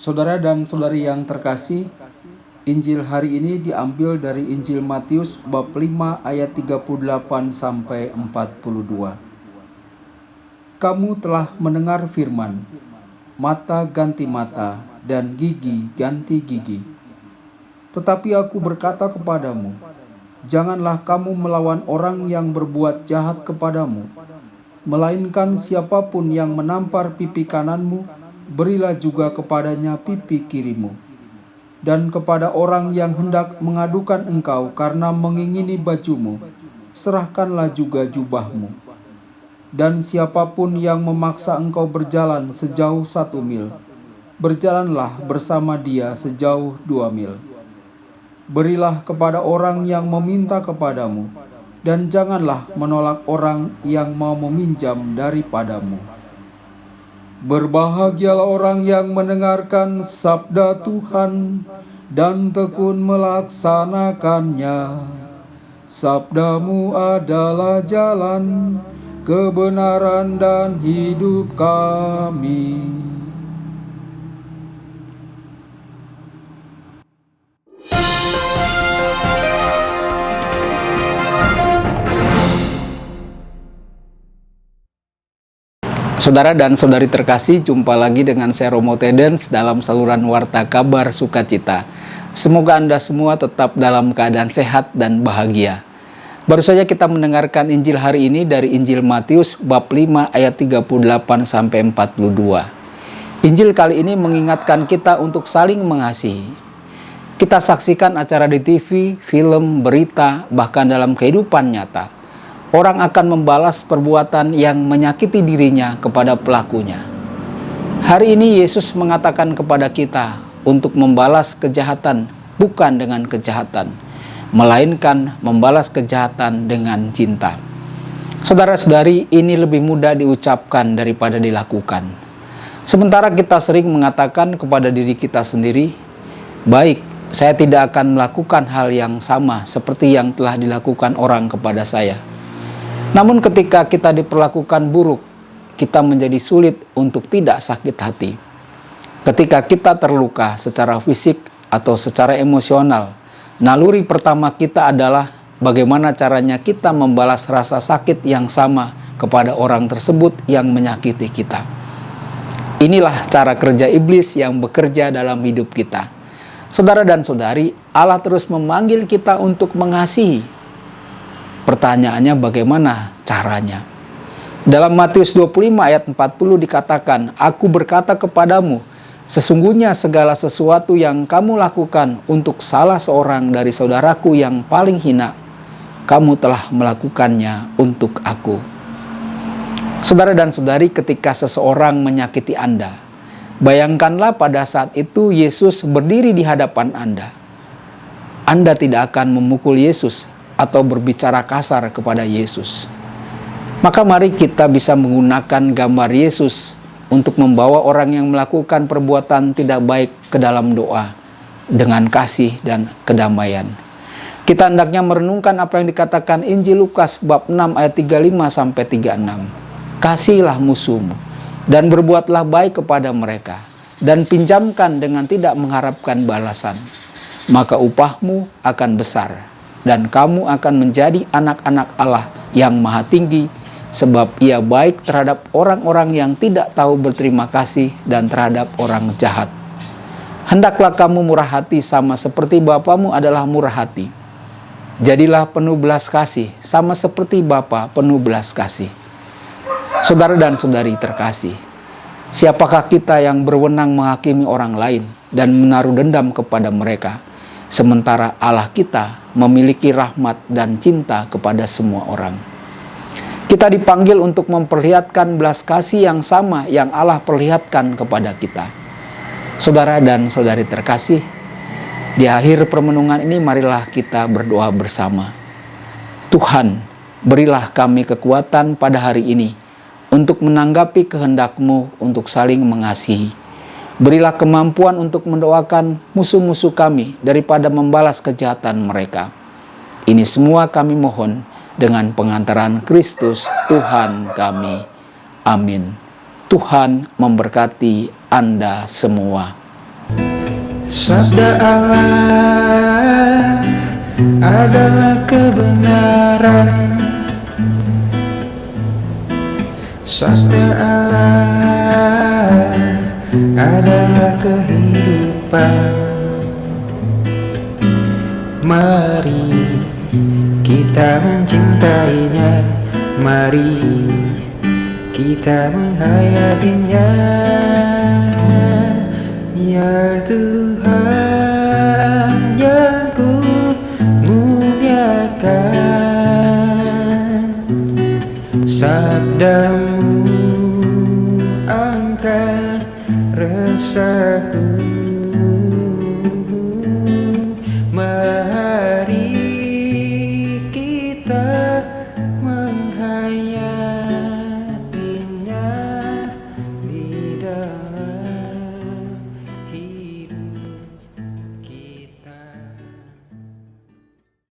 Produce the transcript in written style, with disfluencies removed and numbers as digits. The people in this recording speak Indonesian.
Saudara dan saudari yang terkasih, Injil hari ini diambil dari Injil Matius bab 5 ayat 38 sampai 42. Kamu telah mendengar firman, mata ganti mata dan gigi ganti gigi. Tetapi aku berkata kepadamu, janganlah kamu melawan orang yang berbuat jahat kepadamu, melainkan siapapun yang menampar pipi kananmu, berilah juga kepadanya pipi kirimu. Dan kepada orang yang hendak mengadukan engkau karena mengingini bajumu, serahkanlah juga jubahmu. Dan siapapun yang memaksa engkau berjalan sejauh 1 mil, berjalanlah bersama dia sejauh 2 mil. Berilah kepada orang yang meminta kepadamu, dan janganlah menolak orang yang mau meminjam daripadamu. Berbahagialah orang yang mendengarkan sabda Tuhan dan tekun melaksanakannya. Sabdamu adalah jalan, kebenaran dan hidup kami. Saudara dan saudari terkasih, jumpa lagi dengan saya Romo Tedens dalam saluran Warta Kabar Sukacita. Semoga Anda semua tetap dalam keadaan sehat dan bahagia. Baru saja kita mendengarkan Injil hari ini dari Injil Matius bab 5 ayat 38 sampai 42. Injil kali ini mengingatkan kita untuk saling mengasihi. Kita saksikan acara di TV, film, berita, bahkan dalam kehidupan nyata. Orang akan membalas perbuatan yang menyakiti dirinya kepada pelakunya. Hari ini Yesus mengatakan kepada kita untuk membalas kejahatan bukan dengan kejahatan, melainkan membalas kejahatan dengan cinta. Saudara-saudari, ini lebih mudah diucapkan daripada dilakukan. Sementara kita sering mengatakan kepada diri kita sendiri, baik, saya tidak akan melakukan hal yang sama seperti yang telah dilakukan orang kepada saya. Namun ketika kita diperlakukan buruk, kita menjadi sulit untuk tidak sakit hati. Ketika kita terluka secara fisik atau secara emosional, naluri pertama kita adalah bagaimana caranya kita membalas rasa sakit yang sama kepada orang tersebut yang menyakiti kita. Inilah cara kerja iblis yang bekerja dalam hidup kita. Saudara dan saudari, Allah terus memanggil kita untuk mengasihi. Pertanyaannya bagaimana caranya? Dalam Matius 25 ayat 40 dikatakan, aku berkata kepadamu, sesungguhnya segala sesuatu yang kamu lakukan untuk salah seorang dari saudaraku yang paling hina, kamu telah melakukannya untuk aku. Saudara dan saudari, ketika seseorang menyakiti Anda, bayangkanlah pada saat itu Yesus berdiri di hadapan Anda. Anda tidak akan memukul Yesus atau berbicara kasar kepada Yesus. Maka mari kita bisa menggunakan gambar Yesus untuk membawa orang yang melakukan perbuatan tidak baik ke dalam doa dengan kasih dan kedamaian. Kita hendaknya merenungkan apa yang dikatakan Injil Lukas bab 6 ayat 35 sampai 36. Kasihilah musuhmu dan berbuatlah baik kepada mereka dan pinjamkan dengan tidak mengharapkan balasan. Maka upahmu akan besar dan kamu akan menjadi anak-anak Allah yang maha tinggi, sebab ia baik terhadap orang-orang yang tidak tahu berterima kasih dan terhadap orang jahat. Hendaklah kamu murah hati sama seperti Bapamu adalah murah hati. Jadilah penuh belas kasih sama seperti Bapa penuh belas kasih. Saudara dan saudari terkasih, siapakah kita yang berwenang menghakimi orang lain dan menaruh dendam kepada mereka, sementara Allah kita memiliki rahmat dan cinta kepada semua orang. Kita dipanggil untuk memperlihatkan belas kasih yang sama yang Allah perlihatkan kepada kita. Saudara dan saudari terkasih, di akhir permenungan ini marilah kita berdoa bersama. Tuhan, berilah kami kekuatan pada hari ini untuk menanggapi kehendak-Mu untuk saling mengasihi. Berilah kemampuan untuk mendoakan musuh-musuh kami daripada membalas kejahatan mereka. Ini semua kami mohon dengan pengantaran Kristus Tuhan kami. Amin. Tuhan memberkati Anda semua. Sabda Allah adalah kebenaran. Sabda Allah adalah kehidupan. Mari kita mencintainya, mari kita menghayatinya. Ya Tuhan yang ku muliakan, sabdamu